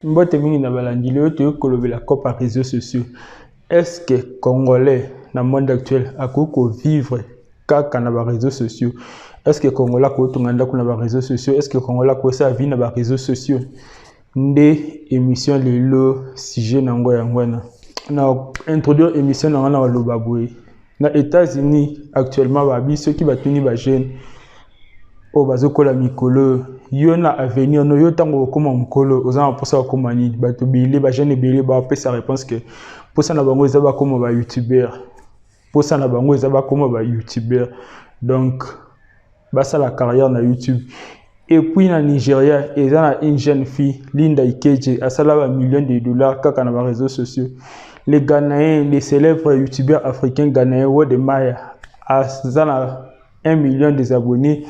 Mbote mingi na balandi leo to kolobela ko par réseaux sociaux. Est-ce que Congolais dans le monde actuel a vivre kaka na ba réseaux sociaux? Est-ce que Congolais ko tunganda kuna ba réseaux sociaux? Est-ce que Congolais ko sa vie na ba réseaux sociaux? Nde émission lelo sujet nango yangwana. Na introduire émission nango na lobabwe. Na États-Unis actuellement ba biso ki batuni ba jeune o bazokola mikolo yo na avenir no yo tango koma mukolo ozana posa koma nini bato bile ba jeune bile ba pesa réponse que posa na bango ezaba koma ba youtubeur posa na bango ezaba koma ba youtubeur donc basa la carrière na YouTube. Et puis na Nigeria ezana une jeune fille Linda Ikeje asala ba millions de dollars kaka na ba réseaux sociaux. Les Ghanéens, les célèbres youtubeurs africains ghanéens Wode Maya asala 1 million de abonnés.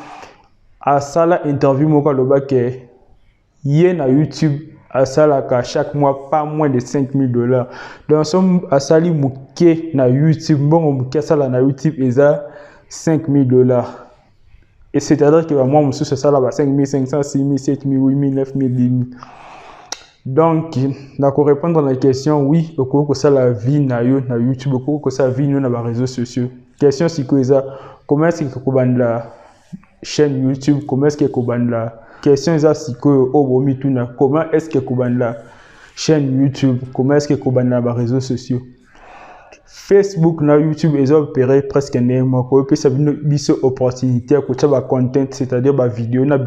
À sala interview moka loba ke yé na YouTube à sala ka chaque mois pas moins de $5,000. Donc son asali muke na YouTube bon muke sala na YouTube eza $5,000. Et c'est-à-dire que moi musu sala ba 5,500, 6,000, 7,000, 8,000, 9,000, 10,000. Donc na ko répondre à la question oui okoko sala vie na yo na YouTube okoko sala vie na ba réseaux sociaux. Question si ko eza comment est-ce que ko banda chaîne YouTube, comment est-ce que Kobanda question est si comment est-ce que Kobanda chaîne YouTube, comment est-ce que Kobanda les réseaux sociaux. Facebook na YouTube ils ont opéré presque néanmoins quoi puis ça une opportunité à côté ba content c'est-à-dire ba vidéo na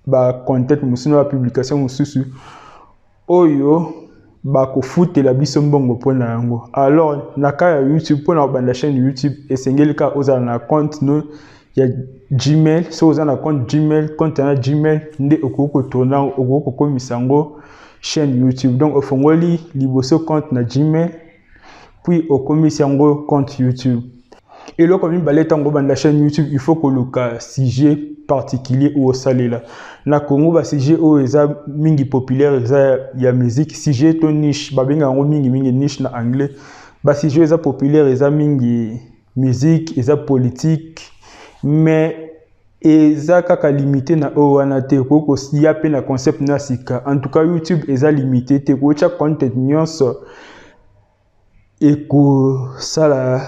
ba content musino la publication mususu oyo ba ko foutre la biso mbongo pona yango. Alors na ka YouTube pona ba chaîne YouTube et sengeli ka oza na compte no il y a Gmail, si vous avez un compte Gmail, compte Gmail, vous pouvez tourner au misango chaîne YouTube. Donc, au fond, vous avez un compte na Gmail, puis au misango compte YouTube. Et là, comme vous avez la chaîne YouTube, il faut que vous ayez un sujet particulier ou au salé là. Na Congo, le sujet est populaire, il y a musique, sujet to niche, babenga ngo mingi niche na anglais. Le sujet est populaire, il y a musique, il y a politique. Mais eza kaka limité na owana te ko si ya pe na concept na sika en tout cas YouTube eza limité te ko cha content nyonso et ko sala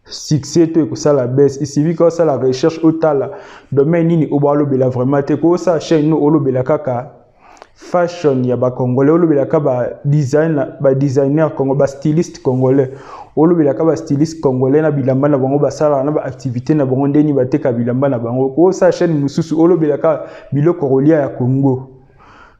succès to ko sala baisse ici vi ko sala recherche otala domaine nini obalobela vraiment te ko sa chaîne no olobela kaka fashion ya ba congolais olobela ka ba designer congo ba styliste congolais olobela ka ba styliste congolais na bilamba na bango basala na ba activité na bango ndeni bateka bilamba na bango ko sa chaîne mususu olobela ka biloko kolia ya Congo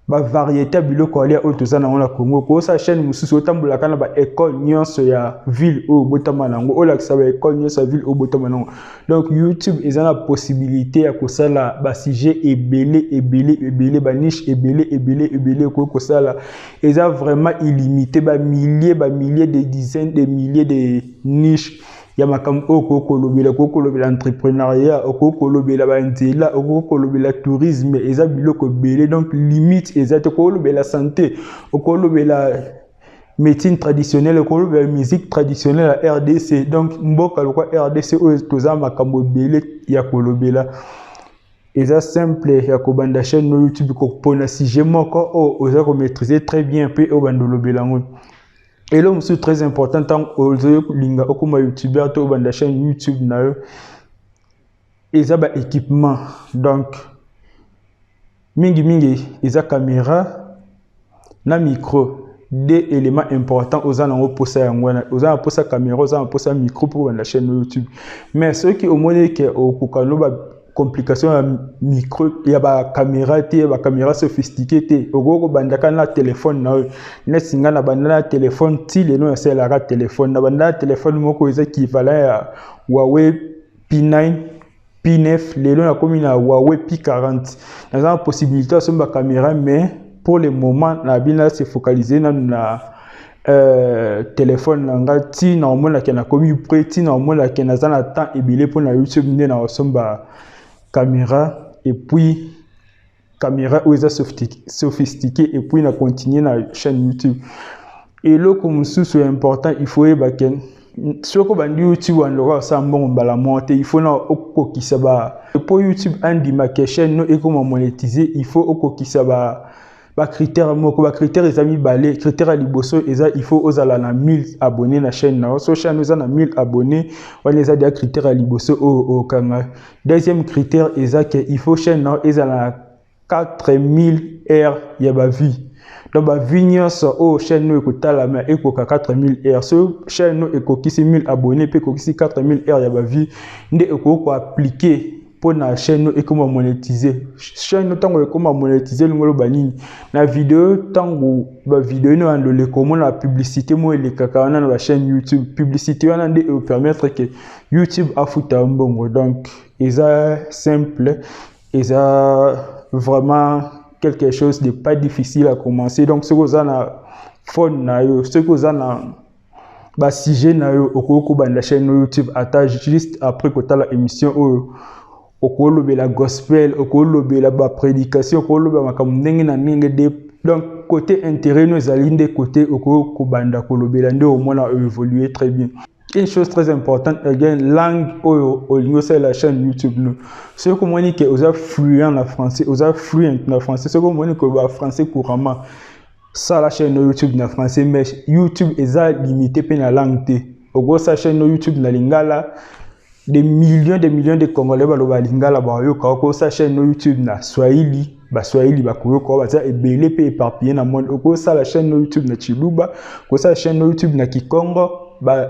ba variété biloko kolia otoza na na Congo ko sa chaîne mususu otambola ka na ba école nyonso ya ville o botama nango olakisa ba école nyonso ya ville o botama nango. Donc YouTube ils ont la possibilité ya kosala ba sujet ebele ba niche ebele ko sala ils ont vraiment illimité ba milliers de dizaines de milliers de niches. Ya makam kolobela entrepreneuriat kolobela ba nzela kolobela tourisme eza biloko belé donc limite eza te kolobela santé kolobela médecine traditionnelle kolobela musique traditionnelle à RDC donc mboka lokwa RDC toza makambo belé ya kolobela eza simple ya ko banda chaîne no YouTube ko pona sujet moko oza ko maîtriser très bien pe o bandolobela ngo. Et là, c'est très important tant aux linga okuma youtubeur to banda chaîne YouTube na yo eza ba équipement donc mingi eza caméra na micro deux éléments importants aux anango posa yangwana aux anango posa caméra aux anango posa micro pour banda chaîne YouTube mais ceux qui au moins que au kokano ba complication ya micro ya ba caméra te ba caméra sophistiquée te okoko bandaka na téléphone na na singa na banda na téléphone ti le no ya sela ka téléphone na banda téléphone moko eza équivalent ya Huawei P9 P9 le no ya komi na Huawei P40 na za possibilité de ba caméra mais pour le moment na bina se focaliser na téléphone nga ti na omona ke na komi prêt ti na omona ke na za na temps ebile pour na YouTube nde na osomba caméra et puis caméra où est sophistiqué et puis on a continué la chaîne YouTube et là comme c'est important il faut que sur ko bandi YouTube on aura ça bon bala monter il faut na oko kisaba pour YouTube andi ma chaîne no et comment monétiser il faut oko kisaba ba critère moko ba critère les amis balé critère à liboso eza il faut ozala na 1000 abonnés na chaîne na so chaîne eza na 1000 abonnés on les a des critères à liboso au kanga deuxième critère eza que il faut chaîne na ezala 4000 heures ya ba vie donc ba vie nyonso o chaîne no ekotala mais ekoka 4000 heures so chaîne no ekokisi 1000 abonnés pe ekokisi 4000 heures ya ba vie nde ekoko appliquer pour la chaîne et comment monétiser chaîne tango comment monétiser le banini la vidéo tango ba vidéo no andole comment la publicité mo le kaka na la chaîne YouTube publicité on ande permettre que YouTube a foutu un bon donc ça simple et ça vraiment quelque chose de pas difficile à commencer donc ce que vous avez phone na yo ce que vous avez ba sujet na yo okoko ba la chaîne YouTube attache juste après que tu la émission okolobe la gospel okolobe la prédication okolobe makambo ndenge na ndenge de donc côté intérêt nous alinde côté okobanda kolobela nde au moins a évolué très bien. Une chose très importante again langue au niveau c'est la chaîne YouTube nous ce que moi dit que aux fluent en français aux fluent en français ce que moi dit que ba français couramment ça la chaîne YouTube na français mais YouTube est limité pe na langue te au sa chaîne YouTube na lingala des millions de Congolais baloba lingala ba yo ko sa chaîne YouTube na Swahili ba Swahili ba ko ba za ebele pe éparpillé na monde ko sa la chaîne YouTube na Chiluba ko sa chaîne YouTube na Kikongo ba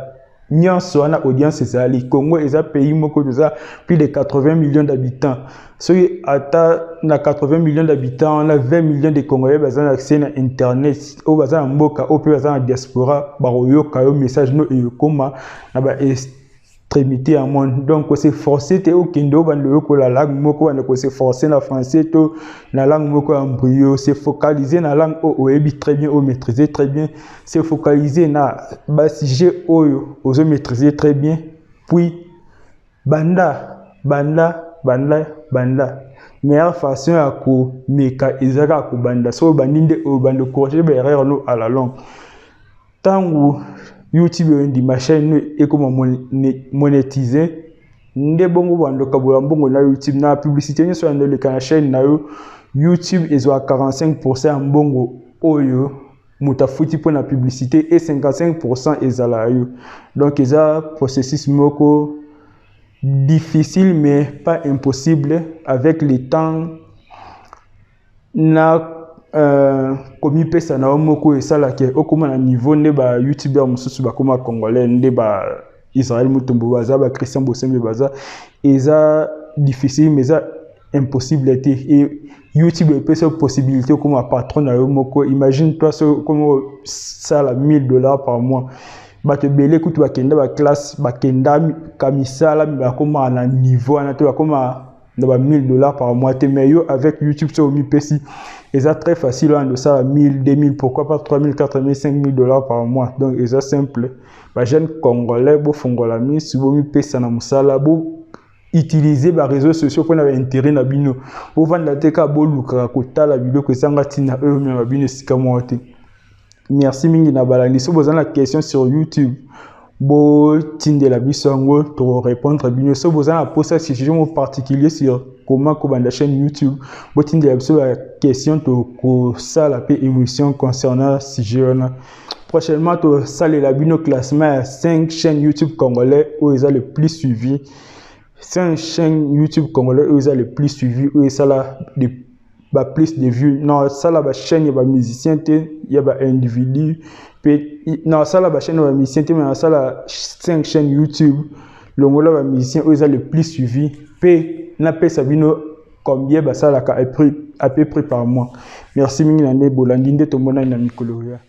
nyonso na audience ezali Congo eza pays moko déjà plus de 80 millions d'habitants so ata na 80 millions d'habitants on a 20 millions de Congolais bazana accès na internet o bazana mboka o pe bazana diaspora ba yoka yo message no e koma na ba extrémité à monde donc c'est forcé te au kendo bando ko la langue moko bando ko c'est forcé na français to na langue moko embryo c'est focalisé na langue o ebi très bien o maîtriser très bien c'est focalisé na ba sujet oyo ozo maîtriser très bien puis banda meilleure façon à ko meka ezaka ko banda so bandinde o bando corriger ba erreur no à la longue tangu YouTube ndi ma chaîne et comment monétiser nde bongo bando kabola bongo na YouTube na publicité ni sur le kana chaîne na yo YouTube ezo à 45% mbongo oyo mutafuti pour la publicité et 55% ezala yo donc eza processus moko difficile mais pas impossible avec le temps na comme pesa na moko esala ke okoma na niveau ne ba youtubeur mususu ba koma congolais nde ba Israël Mutombo baza ba Christian Bosembe baza eza difficile mais ça impossible et YouTube peut cette possibilité comme un patron na moko imagine toi comme ça la $1000 par mois ba te belé kutu ba kenda ba classe ba kenda kamisala ba koma na niveau na te ba koma na ba $1000 par mois te mais yo avec YouTube sur mi pesi et ça très facile de ça 1000 2000 pourquoi pas 3000 4000 5000 $ par mois donc c'est simple ba jeune congolais bo fongola mi si bo mi pesa na musala bo utiliser ba réseaux sociaux pour na intérêt na bino bo vanda te ka bo luka ko tala vidéo ko sanga tina eux même bino sika mote. Merci mingi na balandi so bozana la question sur YouTube bo tinde la bisongo to répondre bino so bozana poser si sujet en particulier sur comment la chaîne YouTube bo tinde la question to ko sala pe émission concernant sujet on prochainement to sala la bino classement 5 chaînes YouTube congolais où ils ont le plus suivi 5 chaînes YouTube congolais où ils ont le plus suivi où ça la ba plus de vues non ça la ba chaîne ya ba musicien te ya ba individu non ça la ba chaîne ba musicien te mais ça la 5 chaînes YouTube longola ba musicien où ils ont le plus suivi p na pe sabino combien ba ça la à peu près par mois. Merci mingi na bolandi nde to mona na mikolo ya